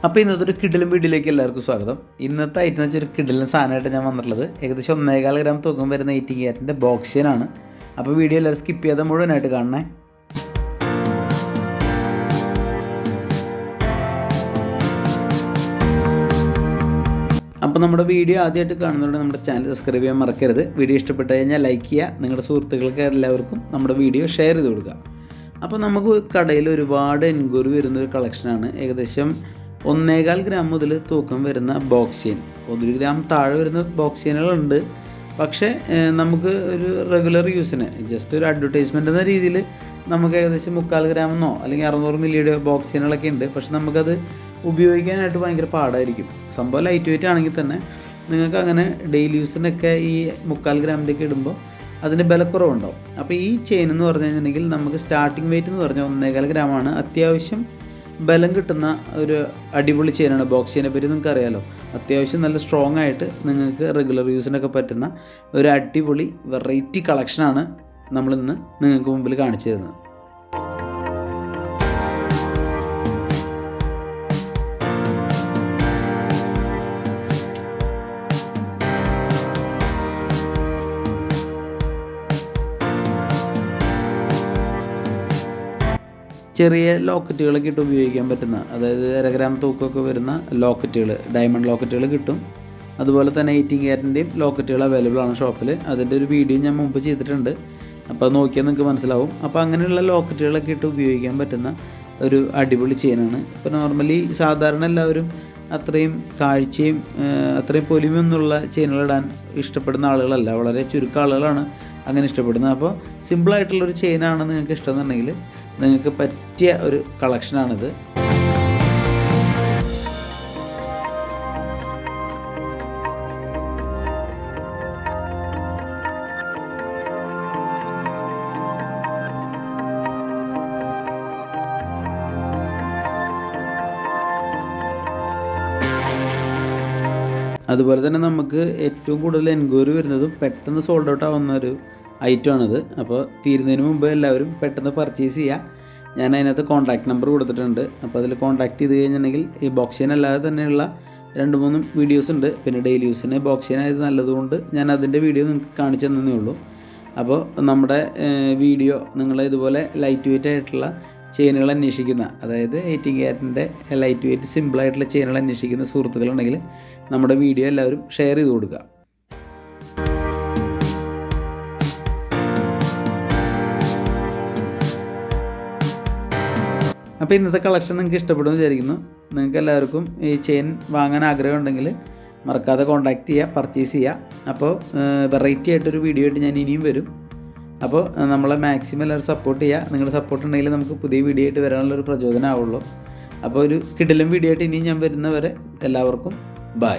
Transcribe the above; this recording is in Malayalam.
അപ്പോൾ ഇന്നത്തെ ഒരു കിടിലൻ വീഡിയോയിലേക്ക് എല്ലാവർക്കും സ്വാഗതം. ഇന്നത്തെ ഐറ്റം എന്ന് വെച്ചാൽ ഒരു കിടിലൻ സാധനമായിട്ട് ഞാൻ വന്നിട്ടുള്ളത് ഏകദേശം 1.25 ഗ്രാം തൂക്കം വരുന്ന 18 ക്യാരറ്റിൻ്റെ ബോക്സ് ചെയിനാണ്. അപ്പോൾ വീഡിയോ എല്ലാവരും സ്കിപ്പ് ചെയ്യാതെ മുഴുവനായിട്ട് കാണണേ. അപ്പോൾ നമ്മുടെ വീഡിയോ ആദ്യമായിട്ട് കാണുന്നതുകൊണ്ട് നമ്മുടെ ചാനൽ സബ്സ്ക്രൈബ് ചെയ്യാൻ മറക്കരുത്. വീഡിയോ ഇഷ്ടപ്പെട്ട് കഴിഞ്ഞാൽ ലൈക്ക് ചെയ്യുക, നിങ്ങളുടെ സുഹൃത്തുക്കൾക്ക് എല്ലാവർക്കും നമ്മുടെ വീഡിയോ ഷെയർ ചെയ്ത് കൊടുക്കുക. അപ്പോൾ നമുക്ക് കടയിൽ ഒരുപാട് എൻക്വയറി വരുന്നൊരു കളക്ഷനാണ്. ഏകദേശം 1.25 ഗ്രാം മുതൽ തൂക്കം വരുന്ന ബോക്സ് ചെയിൻ, 1 ഗ്രാം താഴെ വരുന്ന ബോക്സ് ചെയിനുകളുണ്ട്. പക്ഷേ നമുക്ക് ഒരു റെഗുലർ യൂസിന് ജസ്റ്റ് ഒരു അഡ്വർടൈസ്മെൻ്റ് എന്ന രീതിയിൽ നമുക്ക് ഏകദേശം 3/4 ഗ്രാമെന്നോ അല്ലെങ്കിൽ 600 മില്ലിയുടെ ബോക്സ് ചെയിനുകളൊക്കെ ഉണ്ട്. പക്ഷെ നമുക്കത് ഉപയോഗിക്കാനായിട്ട് ഭയങ്കര പാടായിരിക്കും. സംഭവം ലൈറ്റ് വെയിറ്റ് ആണെങ്കിൽ തന്നെ നിങ്ങൾക്ക് അങ്ങനെ ഡെയിലി യൂസിനൊക്കെ ഈ 3/4 ഗ്രാമിൻ്റെയൊക്കെ ഇടുമ്പോൾ അതിൻ്റെ ബലക്കുറവുണ്ടാവും. അപ്പോൾ ഈ ചെയിൻ എന്ന് പറഞ്ഞു കഴിഞ്ഞിട്ടുണ്ടെങ്കിൽ നമുക്ക് സ്റ്റാർട്ടിങ് വെയിറ്റ് എന്ന് പറഞ്ഞാൽ 1.25 ഗ്രാമാണ്. അത്യാവശ്യം ബലം കിട്ടുന്ന ഒരു അടിപൊളി ചെയിനാണ്. ബോക്സ് ചെയിനെ പറ്റി നിങ്ങൾക്ക് അറിയാമല്ലോ. അത്യാവശ്യം നല്ല സ്ട്രോങ് ആയിട്ട് നിങ്ങൾക്ക് റെഗുലർ യൂസിനൊക്കെ പറ്റുന്ന ഒരു അടിപൊളി വെറൈറ്റി കളക്ഷനാണ് നമ്മളിന്ന് നിങ്ങൾക്ക് മുമ്പിൽ കാണിച്ചു തരുന്നത്. ചെറിയ ലോക്കറ്റുകളൊക്കെ ഇട്ട് ഉപയോഗിക്കാൻ പറ്റുന്ന, അതായത് 1.5 ഗ്രാം തൂക്കമൊക്കെ വരുന്ന ലോക്കറ്റുകൾ, ഡയമണ്ട് ലോക്കറ്റുകൾ കിട്ടും. അതുപോലെ തന്നെ 18 ക്യാരറ്റിൻ്റെയും ലോക്കറ്റുകൾ അവൈലബിൾ ആണ് ഷോപ്പിൽ. അതിൻ്റെ ഒരു വീഡിയോ ഞാൻ മുമ്പ് ചെയ്തിട്ടുണ്ട്. അപ്പോൾ അത് നോക്കിയാൽ നിങ്ങൾക്ക് മനസ്സിലാവും. അപ്പോൾ അങ്ങനെയുള്ള ലോക്കറ്റുകളൊക്കെ ഇട്ട് ഉപയോഗിക്കാൻ പറ്റുന്ന ഒരു അടിപൊളി ചെയിനാണ്. ഇപ്പോൾ നോർമലി സാധാരണ എല്ലാവരും അത്രയും കാഴ്ചയും അത്രയും പൊലിമയൊന്നുള്ള ചെയിനുകളിടാൻ ഇഷ്ടപ്പെടുന്ന ആളുകളല്ല. വളരെ ചുരുക്കം ആളുകളാണ് അങ്ങനെ ഇഷ്ടപ്പെടുന്നത്. അപ്പോൾ സിമ്പിളായിട്ടുള്ളൊരു ചെയിനാണ് നിങ്ങൾക്ക് ഇഷ്ടമെന്നുണ്ടെങ്കിൽ നിങ്ങൾക്ക് പറ്റിയ ഒരു കളക്ഷനാണിത്. അതുപോലെ തന്നെ നമുക്ക് ഏറ്റവും കൂടുതൽ എൻക്വയറി വരുന്നതും പെട്ടെന്ന് സോൾഡ് ഔട്ട് ആവുന്ന ഒരു ഐറ്റമാണിത്. അപ്പോൾ തീരുന്നതിന് മുമ്പ് എല്ലാവരും പെട്ടെന്ന് പർച്ചേസ് ചെയ്യുക. ഞാൻ അതിനകത്ത് കോൺടാക്റ്റ് നമ്പർ കൊടുത്തിട്ടുണ്ട്. അപ്പോൾ അതിൽ കോൺടാക്റ്റ് ചെയ്ത് കഴിഞ്ഞിട്ടുണ്ടെങ്കിൽ ഈ ബോക്സ് ചെയിൻ അല്ലാതെ തന്നെയുള്ള 2-3 വീഡിയോസ് ഉണ്ട്. പിന്നെ ഡെയിലി യൂസിന് ബോക്സ് ചെയിൻ ആയത് നല്ലതുകൊണ്ട് ഞാൻ അതിൻ്റെ വീഡിയോ നിങ്ങൾക്ക് കാണിച്ചു തന്നേ ഉള്ളൂ. അപ്പോൾ നമ്മുടെ വീഡിയോ നിങ്ങൾ ഇതുപോലെ ലൈറ്റ് വെയിറ്റ് ആയിട്ടുള്ള ചെയിനുകൾ അന്വേഷിക്കുന്ന, അതായത് 18 ക്യാരറ്റിൻ്റെ ലൈറ്റ് വെയിറ്റ് സിമ്പിളായിട്ടുള്ള ചെയിനുകൾ അന്വേഷിക്കുന്ന സുഹൃത്തുക്കളുണ്ടെങ്കിൽ നമ്മുടെ വീഡിയോ എല്ലാവരും ഷെയർ ചെയ്ത് കൊടുക്കുക. അപ്പോൾ ഇന്നത്തെ കളക്ഷൻ നിങ്ങൾക്ക് ഇഷ്ടപ്പെടുമെന്ന് വിചാരിക്കുന്നു. നിങ്ങൾക്ക് എല്ലാവർക്കും ഈ ചെയിൻ വാങ്ങാൻ ആഗ്രഹമുണ്ടെങ്കിൽ മറക്കാതെ കോൺടാക്റ്റ് ചെയ്യുക, പർച്ചേസ് ചെയ്യുക. അപ്പോൾ വെറൈറ്റി ആയിട്ടൊരു വീഡിയോ ആയിട്ട് ഞാൻ ഇനിയും വരും. അപ്പോൾ നമ്മളെ മാക്സിമം എല്ലാവരും സപ്പോർട്ട് ചെയ്യുക. നിങ്ങളുടെ സപ്പോർട്ട് ഉണ്ടെങ്കിൽ നമുക്ക് പുതിയ വീഡിയോ ആയിട്ട് വരാനുള്ളൊരു പ്രചോദനം ആവുള്ളൂ. അപ്പോൾ ഒരു കിടിലൻ വീഡിയോ ആയിട്ട് ഇനിയും ഞാൻ വരുന്നവരെ എല്ലാവർക്കും ബൈ.